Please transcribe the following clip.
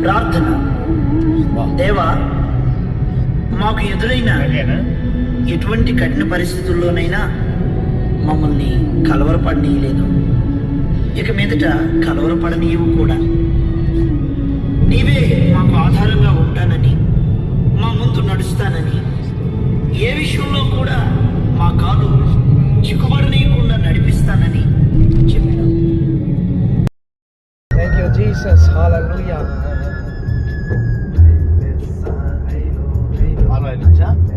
ప్రార్థన. దేవా, మాకు ఎదురైన ఎటువంటి కఠిన పరిస్థితుల్లోనైనా మమ్మల్ని కలవరపడనీయలేదు, ఇక మీదట కలవరపడనీయవు కూడా. నీవే మాకు ఆధారంగా ఉంటానని, మా ముందు నడుస్తానని, ఏ విషయంలో కూడా మా కాలు చిక్కుబడనీయకుండా నడిపిస్తానని చెప్పినావు. Thank you, Jesus. Hallelujah. Hallelujah.